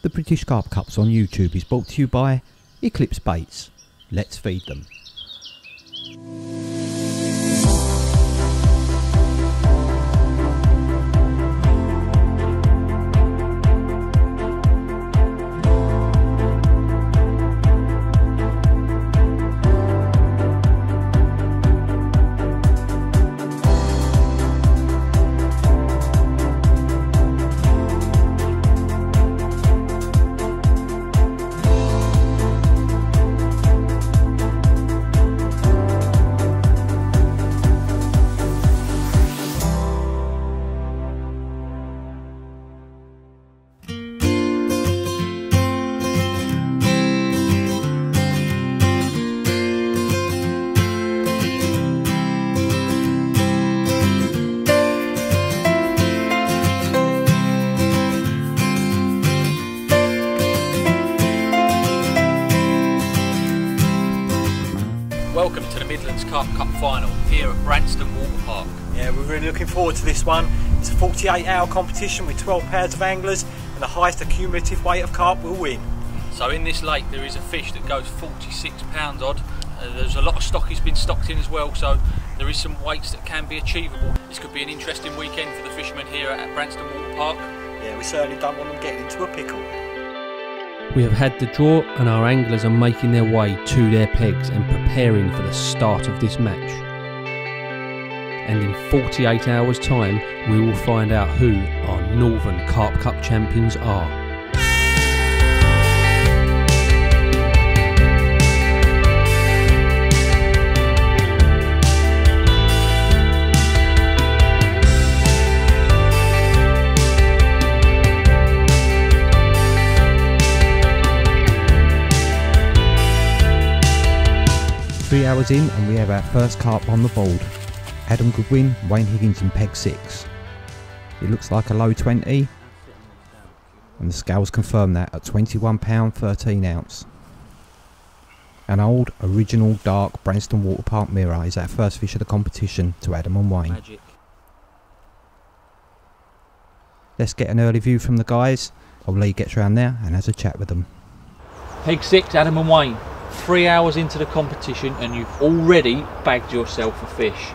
The British Carp Cups on YouTube is brought to you by Eclipse Baits. Let's feed them. Welcome to the Midlands Carp Cup final here at Branston Water Park. Yeah, we're really looking forward to this one. It's a 48-hour competition with 12 pairs of anglers, and the highest accumulative weight of carp will win. So in this lake there is a fish that goes 46 pounds odd. There's a lot of stockies been stocked in as well, so there is some weights that can be achievable. This could be an interesting weekend for the fishermen here at Branston Water Park. Yeah, we certainly don't want them getting into a pickle. We have had the draw and our anglers are making their way to their pegs and preparing for the start of this match. And in 48 hours time we will find out who our Northern Carp Cup champions are. 3 hours in and we have our first carp on the board. Adam Goodwin, Wayne Higgins in peg 6. It looks like a low 20 and the scales confirm that at £21 13 ounce. An old original dark Branston Water Park mirror is our first fish of the competition to Adam and Wayne. Magic. Let's get an early view from the guys. Old Lee gets round there and has a chat with them. Peg 6, Adam and Wayne. 3 hours into the competition and you've already bagged yourself a fish.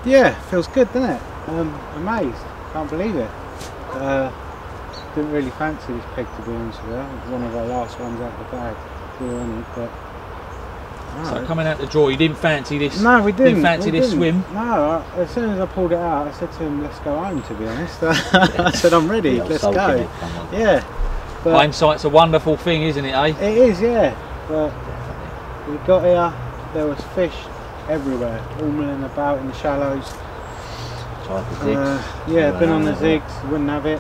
Yeah, feels good, doesn't it? Amazed, can't believe it. Didn't really fancy this peg, to be honest with you. It was one of our last ones out of the bag. So coming out the draw, you didn't fancy this? No, we didn't. Didn't fancy this swim? No, as soon as I pulled it out, I said to him, let's go home, to be honest. I said, I'm ready, let's go. Yeah. But hindsight's a wonderful thing, isn't it, eh? it is, yeah. But we got here, there was fish everywhere, all milling about in the shallows. Tried the zigs. Yeah, been on the zigs, wouldn't have it.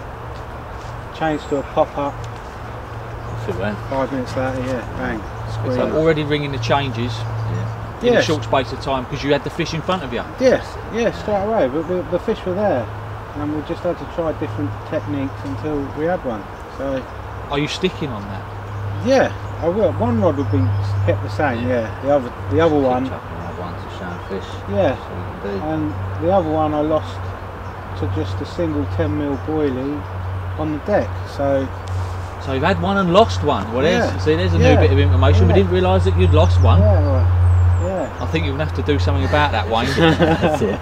Changed to a pop-up. 5 minutes later, yeah, bang. So already ringing the changes in a short space of time because you had the fish in front of you. Yes, straight away. But the fish were there, and we just had to try different techniques until we had one. So, are you sticking on that? Yeah, I will. One rod would be kept the same. Yeah, the other one. Fish. Yeah, and the other one I lost to just a single 10mm boilie on the deck. So you've had one and lost one. Well, there's a new bit of information. Yeah. We didn't realise that you'd lost one. Yeah. I think you're going to have to do something about that, Wayne.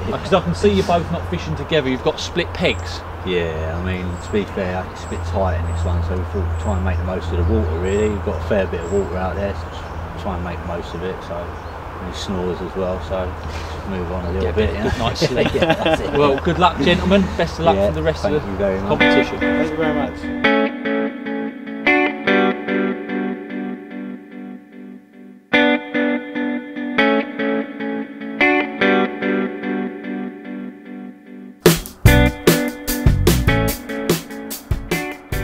Because I can see you both not fishing together. You've got split pegs. Yeah, I mean, to be fair, it's a bit tight in this one, so we thought we'd try and make the most of the water, really. We've got a fair bit of water out there, so try and make the most of it. So he snores as well, so just move on a little bit. Good night's sleep. Well, good luck, gentlemen. Best of luck for the rest of the competition. Thank you very much.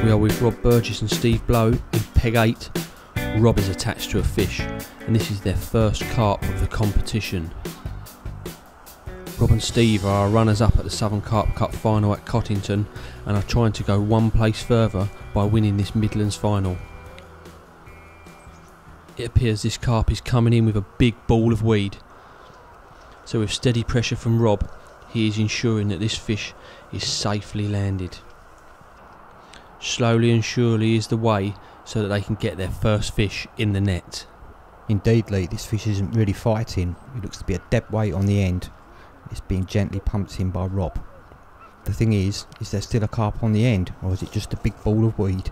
We are with Rob Burgess and Steve Blow in peg 8. Rob is attached to a fish and this is their first carp of the competition. Rob and Steve are our runners up at the Southern Carp Cup final at Cottington and are trying to go one place further by winning this Midlands final. It appears this carp is coming in with a big ball of weed. So with steady pressure from Rob, he is ensuring that this fish is safely landed. slowly and surely is the way so that they can get their first fish in the net. Indeed, Lee, this fish isn't really fighting. It looks to be a dead weight on the end. It's being gently pumped in by Rob. The thing is there still a carp on the end, or is it just a big ball of weed?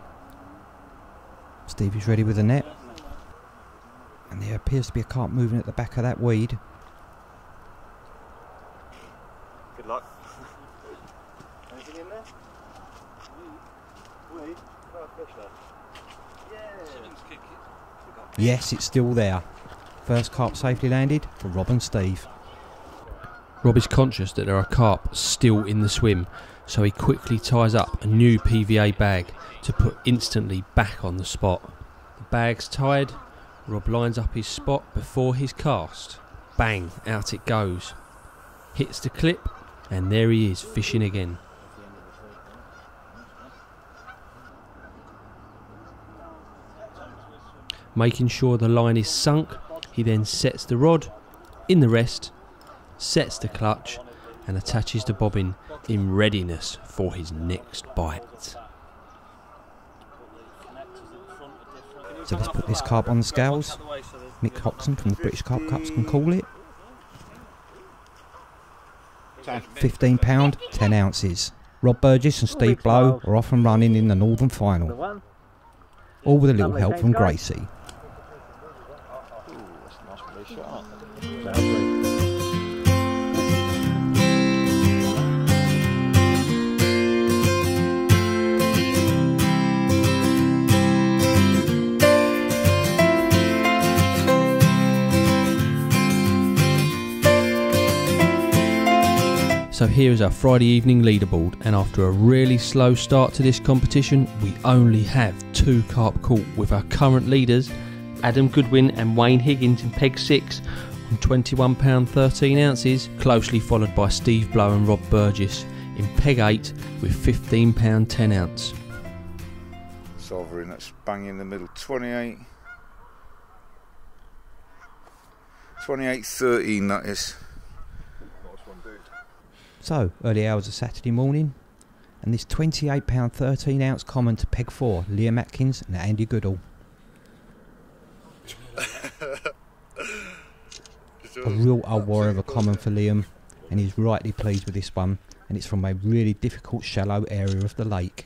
Steve is ready with the net. And there appears to be a carp moving at the back of that weed. Good luck. Anything in there? Weed? Fish there. Yes, it's still there. First carp safely landed for Rob and Steve. Rob is conscious that there are carp still in the swim, so he quickly ties up a new PVA bag to put instantly back on the spot. The bag's tied, Rob lines up his spot before his cast. Bang, out it goes. Hits the clip, and there he is fishing again. Making sure the line is sunk, he then sets the rod in the rest, sets the clutch and attaches the bobbin in readiness for his next bite. So let's put this carp on the scales. Mick Hoxton from the British Carp Cups can call it. £15, 10 ounces. Rob Burgess and Steve Blow are off and running in the Northern Final. All with a little help from Gracie. So here is our Friday evening leaderboard, and after a really slow start to this competition, we only have 2 carp caught, with our current leaders Adam Goodwin and Wayne Higgins in peg 6 on £21 13 ounces, closely followed by Steve Blow and Rob Burgess in peg 8 with £15 10 ounce. Sovereign, that's bang in the middle, 28 13, that is. So, early hours of Saturday morning, and this £28 13 ounce common to peg 4, Liam Atkins and Andy Goodall. A real old warrior of a common for Liam, and he's rightly pleased with this one, and it's from a really difficult shallow area of the lake.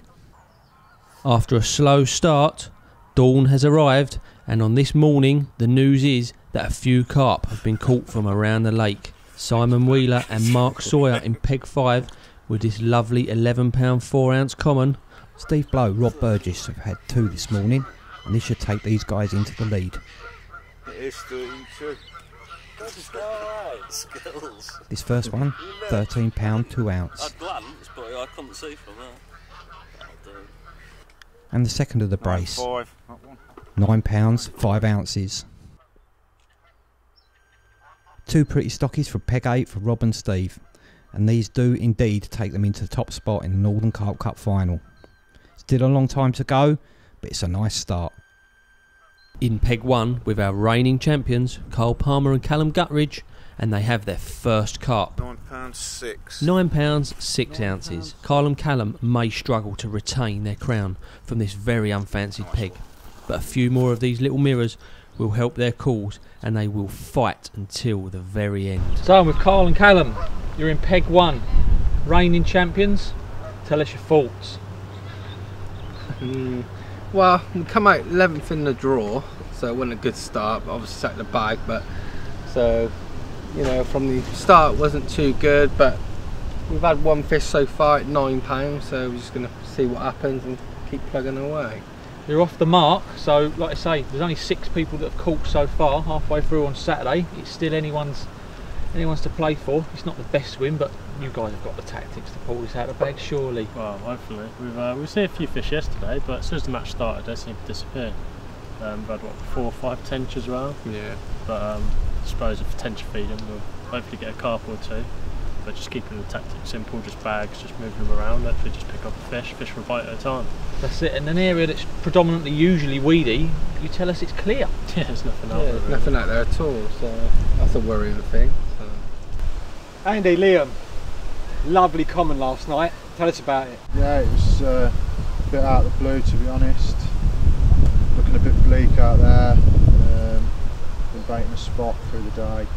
After a slow start, dawn has arrived, and on this morning the news is that a few carp have been caught from around the lake. Simon Wheeler and Mark Sawyer in peg 5 with this lovely £11 4 ounce common. Steve Blow, Rob Burgess have had 2 this morning, and this should take these guys into the lead. It is 32. Skills. This first one, £13 2 ounce. I'd glance, but I couldn't see from there. And the second of the brace, 5, that one. £9 5 ounces. 2 pretty stockies for peg 8 for Rob and Steve, and these do indeed take them into the top spot in the Northern Carp Cup final. Still a long time to go, but it's a nice start. In peg 1 with our reigning champions Carl Palmer and Callum Guttridge, and they have their first carp. £9 6. £9 6 ounces. Carl and Callum may struggle to retain their crown from this very unfancied peg, but a few more of these little mirrors will help their cause, and they will fight until the very end. So I'm with Carl and Callum. You're in peg 1, reigning champions. Tell us your thoughts. Well, we come out 11th in the draw, so it wasn't a good start, but obviously set the bag. But so, you know, from the start it wasn't too good, but we've had 1 fish so far at £9, so we're just going to see what happens and keep plugging away. You're off the mark, so like I say, there's only 6 people that have caught so far, halfway through on Saturday. It's still anyone's to play for. It's not the best swim, but you guys have got the tactics to pull this out of the bag, surely. Well, hopefully. We've seen a few fish yesterday, but as soon as the match started, they seemed to disappear. We've had, what, 4 or 5 tench as well? Yeah. But I suppose if tench feeding, we'll hopefully get a carp or 2. But just keeping the tactics simple, just bags, just moving them around, hopefully just pick up a fish for a bite at a time. That's it, in an area that's predominantly usually weedy, you tell us it's clear. Yeah, there's nothing out Yeah, there. there's nothing out there at all, so that's a worrying thing. So. Andy, Liam, lovely common last night. Tell us about it. Yeah, it was a bit out of the blue, to be honest. Looking a bit bleak out there. Been baiting a spot through the day.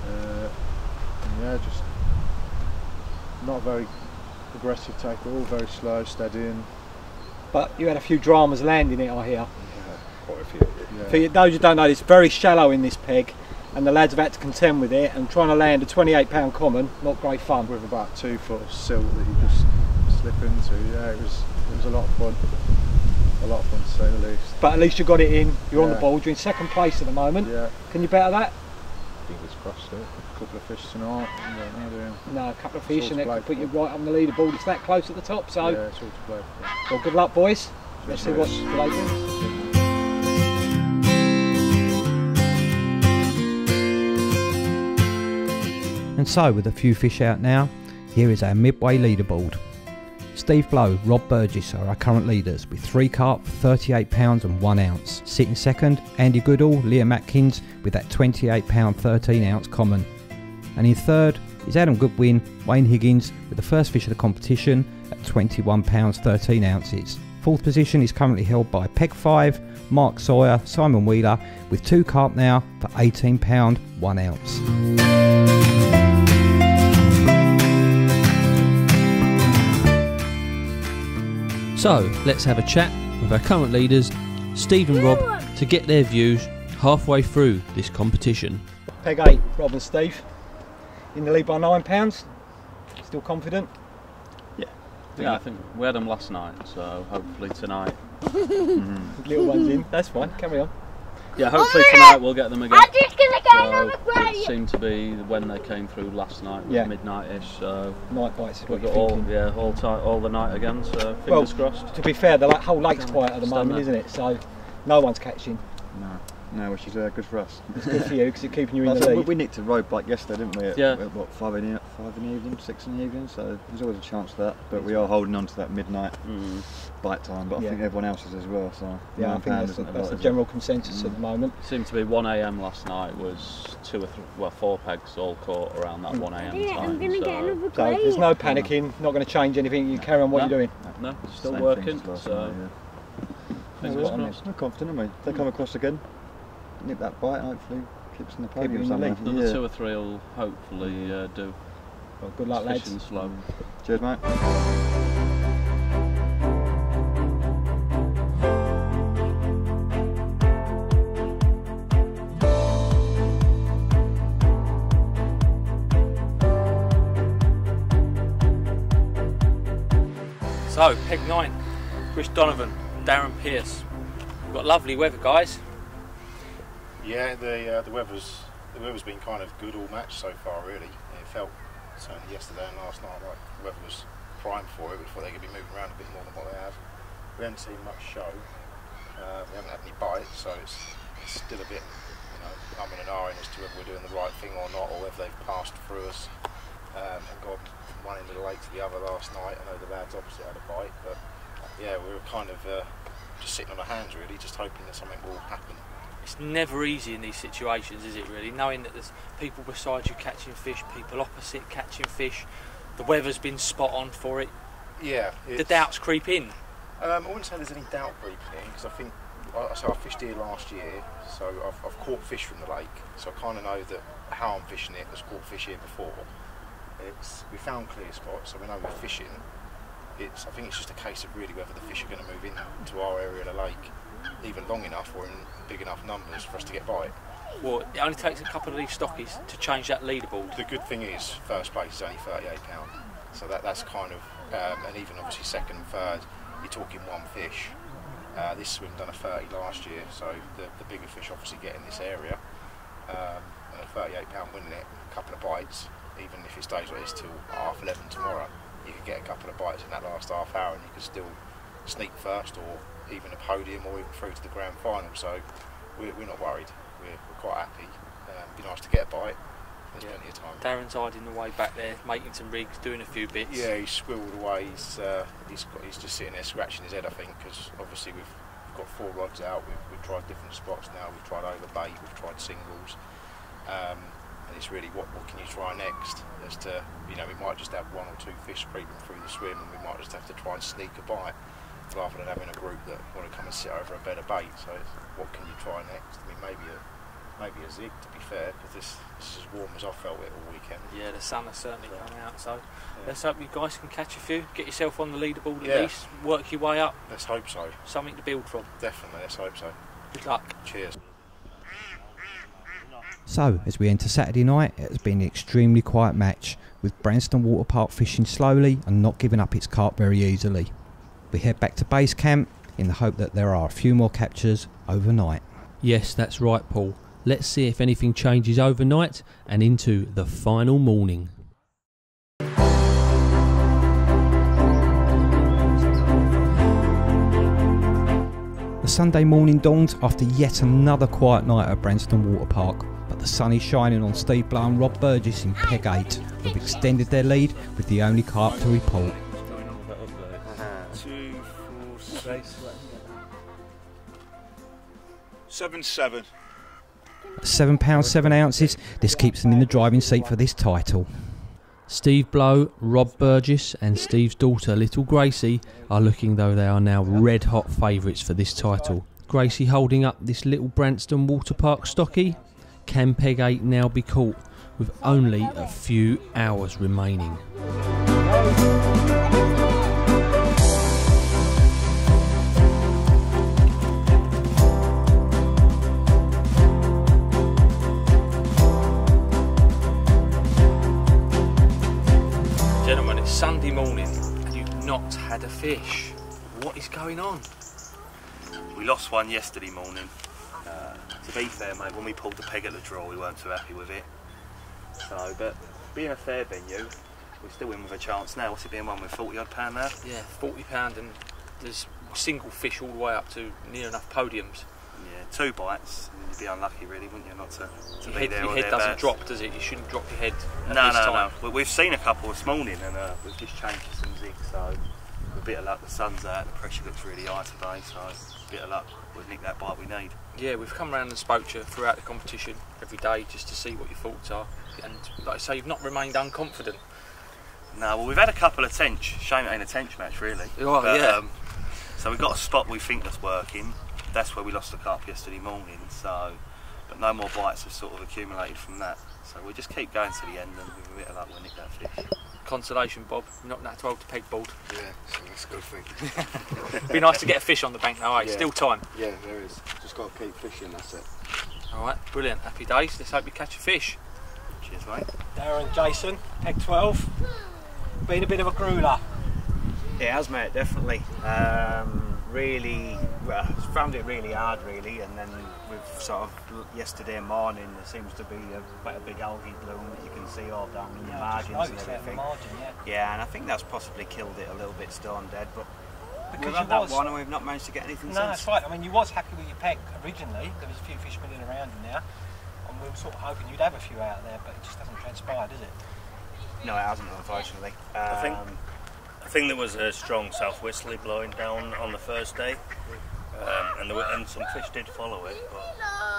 And yeah, just not very aggressive take at all, very slow, steadying. But you had a few dramas landing it, I hear. Yeah, quite a few. Yeah. For those who don't know, it's very shallow in this peg, and the lads have had to contend with it, and trying to land a 28-pound common, not great fun. With about 2 foot of silt that you just slip into, yeah, it was a lot of fun. A lot of fun, to say the least. But at least you got it in, you're on the ball, you're in second place at the moment. Yeah. Can you better that? Fingers crossed it. A couple of fish tonight. No, a couple of fish and it could put you right on the leaderboard. It's that close at the top, so. Yeah, it's all to play for. Well, good luck, boys. Let's see what's later. And so, with a few fish out now, here is our midway leaderboard. Steve Blow, Rob Burgess are our current leaders with 3 carp, 38 pounds and 1 ounce. Sitting second, Andy Goodall, Liam Atkins with that 28 pound 13 ounce common. And in third is Adam Goodwin, Wayne Higgins with the first fish of the competition at 21 pounds 13 ounces. Fourth position is currently held by Peg 5, Mark Sawyer, Simon Wheeler with 2 carp now for 18 pound 1 ounce. So let's have a chat with our current leaders, Steve and Rob, to get their views halfway through this competition. Peg 8, Rob and Steve. In the lead by £9. Still confident? Yeah, I think we had them last night, so hopefully tonight. Little ones in, that's fine, carry on. Yeah, hopefully tonight we'll get them again. I'm just gonna get on the ground. It seemed to be when they came through last night, midnight-ish. So night bites is what we've you're got thinking. all the night again. So fingers crossed. To be fair, the whole lake's quiet at the moment, isn't it? So no one's catching. No, which is good for us. It's good for you because it's keeping you in the lead. We nicked a road bike yesterday, didn't we? Yeah. At what, 5 in the evening, 6 in the evening, so there's always a chance of that. But we are holding on to that midnight bite time, but I think everyone else is as well. So yeah, I think that's the general consensus at the moment. It seemed to be 1 AM last night was 4 pegs all caught around that 1 AM time. I'm gonna get another So there's no panicking, not going to change anything, you carry on what you're doing. No, still working, so fingers crossed. We're confident, aren't we? They come across again. Nip that bite, hopefully keeps in the podium somewhere. Another 2 or 3 will hopefully do. Well, good luck, lads. Slow. Cheers, mate. So, Peg 9, Chris Donovan, Darren Pearce. We've got lovely weather, guys. Yeah, the weather's been kind of good all match so far, really. It felt certainly yesterday and last night like the weather was primed for it. We thought they could be moving around a bit more than what they have. We haven't seen much show. We haven't had any bites, so it's still a bit, umming and ahhing as to whether we're doing the right thing or not, or whether they've passed through us and gone from one end of the lake to the other last night. I know the lads opposite had a bite, but yeah, we were kind of just sitting on our hands, really, just hoping that something will happen. It's never easy in these situations, is it really? Knowing that there's people beside you catching fish, people opposite catching fish, the weather's been spot on for it. Yeah. The doubts creep in. I wouldn't say there's any doubt creeping in, because I think, I fished here last year, so I've caught fish from the lake, so I kind of know that how I'm fishing it. I've caught fish here before. We found clear spots, so we know we're fishing. I think it's just a case of really whether the fish are going to move into our area of the lake either long enough or in big enough numbers for us to get bite. Well, it only takes a couple of these stockies to change that leaderboard. The good thing is, first place is only £38, so that's kind of, and even obviously second and third, you're talking 1 fish. This swim done a 30 last year, so the bigger fish obviously get in this area. And a £38 winning it, a couple of bites, even if it stays like this till 11:30 tomorrow, you could get a couple of bites in that last half hour and you could still sneak first or even a podium or even through to the grand final. So we're not worried, we're quite happy. It'd be nice to get a bite. There's plenty of time. Darren's hiding away back there, making some rigs, doing a few bits. Yeah, he's squirreled away. He's just sitting there scratching his head, I think, because obviously we've got 4 rods out. We've tried different spots now. We've tried overbait, we've tried singles, and it's really what can you try next? As to, we might just have 1 or 2 fish creeping through the swim, and we might just have to try and sneak a bite. rather than having a group that want to come and sit over a bed of bait. So what can you try next? I mean, maybe a zig, to be fair, because this is as warm as I felt it all weekend. Yeah, the sun has certainly come out, so let's hope you guys can catch a few, get yourself on the leaderboard at least, work your way up. Let's hope so. Something to build from. Definitely, let's hope so. Good luck. Cheers. So, as we enter Saturday night, it has been an extremely quiet match, with Branston Water Park fishing slowly and not giving up its carp very easily. We head back to base camp in the hope that there are a few more captures overnight. Yes, that's right, Paul. Let's see if anything changes overnight and into the final morning. The Sunday morning dawned after yet another quiet night at Branston Water Park, but the sun is shining on Steve Blow and Rob Burgess in Peg 8, who have extended their lead with the only carp to report. 2, 4, 6. 7-7. At £7 7 ounces, this keeps them in the driving seat for this title. Steve Blow, Rob Burgess and Steve's daughter Little Gracie are looking though they are now red hot favourites for this title. Gracie holding up this little Branston Water Park stocky. Can Peg 8 now be caught with only a few hours remaining? Gentlemen, it's Sunday morning and you've not had a fish. What is going on? We lost one yesterday morning. To be fair, mate, when we pulled the peg at the draw, we weren't too happy with it. So, but being a fair venue, we're still in with a chance now. What's it being won with, 40 odd pound now? Yeah, 40 pound, and there's single fish all the way up to near enough podiums. Yeah, 2 bites. You'd be unlucky, really, wouldn't you, not to be there? Your head doesn't drop, does it? You shouldn't drop your head. No. But we've seen a couple this morning, and we've just changed to some zigs. So, with a bit of luck, the sun's out, the pressure looks really high today. So, a bit of luck, we'll nick that bite we need. Yeah, we've come around and spoke to you throughout the competition every day just to see what your thoughts are, and like I say, you've not remained unconfident. No, well, we've had a couple of tench. Shame it ain't a tench match, really. Oh, but, yeah. So we've got a spot we think that's working. That's where we lost the carp yesterday morning. So, but no more bites have sort of accumulated from that. So we'll just keep going to the end, and with a bit of luck, we'll nick that fish. Consolation, Bob. You're not that 12 to pegboard. Yeah, so that's a good thing. Be nice to get a fish on the bank now, eh? Yeah. Still time. Yeah, there is. Just got to keep fishing, that's it. Alright, brilliant. Happy days. Let's hope you catch a fish. Cheers, mate. Darren, Jason, peg 12. Been a bit of a grueler. It has, mate, definitely. Really, well, found it really hard, really, and then with sort of yesterday morning, there seems to be quite a big algae bloom that you can see all down in the margins and everything. Yeah, and I think that's possibly killed it a little bit stone dead, but we've had that one and we've not managed to get anything since. No, that's right. I mean, you was happy with your peg originally. There was a few fish milling around in there, and we were sort of hoping you'd have a few out there, but it just hasn't transpired, has it? No, it hasn't, unfortunately. I think there was a strong southwesterly blowing down on the first day, and some fish did follow it, but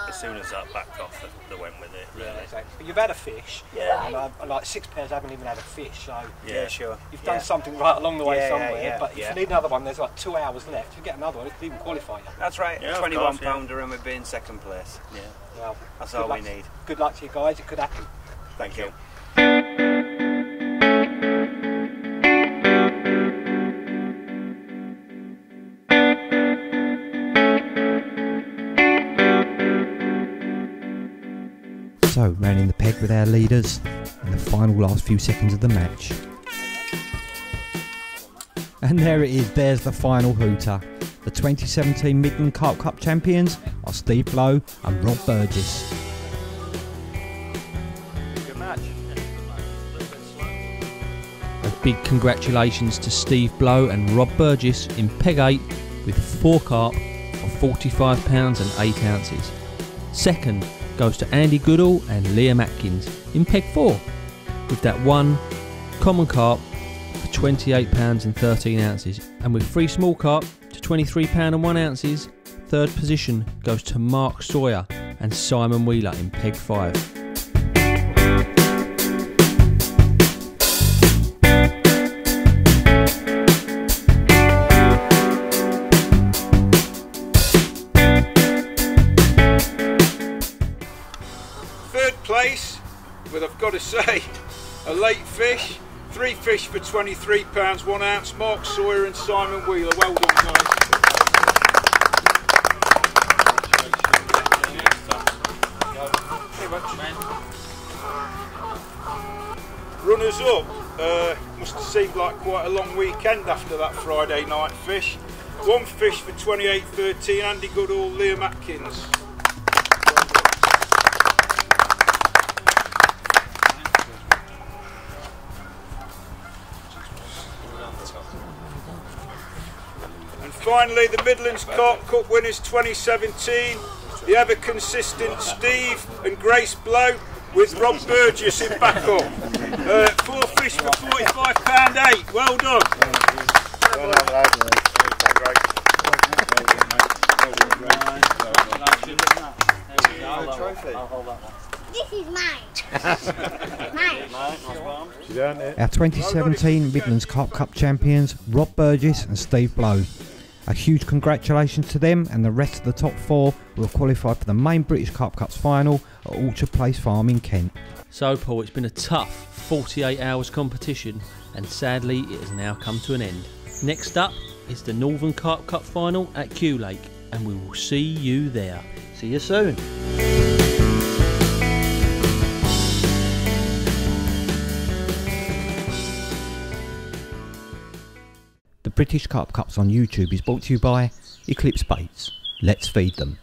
as soon as that backed off, they went with it. Really. Yeah, exactly. But you've had a fish, yeah. And like 6 pairs haven't even had a fish, so yeah, sure. You've done something right along the way somewhere. Yeah, but if you need another one, there's like 2 hours left. If you get another one, it could even qualify you. That's right. Yeah, 21 pounder, and we'd be in second place. Yeah, well, that's all we need. Good luck to you guys. It could happen. Thank you. So, rounding the peg with our leaders in the final last few seconds of the match. And there it is, there's the final hooter. The 2017 Midland Carp Cup champions are Steve Blow and Rob Burgess. Good match. A big congratulations to Steve Blow and Rob Burgess in Peg 8 with 4 carp of £45 and 8 ounces. Second goes to Andy Goodall and Liam Atkins in Peg 4 with that 1 common carp for £28 and 13 ounces, and with 3 small carp to £23 and 1 ounces. Third position goes to Mark Sawyer and Simon Wheeler in Peg 5. but I've got to say, a late fish, 3 fish for £23, 1 ounce, Mark Sawyer and Simon Wheeler. Well done, guys. Runners up, must have seemed like quite a long weekend after that Friday night fish. 1 fish for 28.13, Andy Goodall, Liam Atkins. And finally, the Midlands Carp Cup winners 2017, the ever consistent Steve and Grace Blow with Rob Burgess in backup. 4 fish for £45.8. Well done. Well done, lad. This is mine. Mine. Our 2017 Midlands Carp Cup champions, Rob Burgess and Steve Blow. A huge congratulations to them and the rest of the top 4 who have qualified for the main British Carp Cups final at Orchard Place Farm in Kent. So Paul, it's been a tough 48 hours competition and sadly it has now come to an end. Next up is the Northern Carp Cup final at Kew Lake and we will see you there. See you soon. The British Carp Cups on YouTube is brought to you by Eclipse Baits. Let's feed them.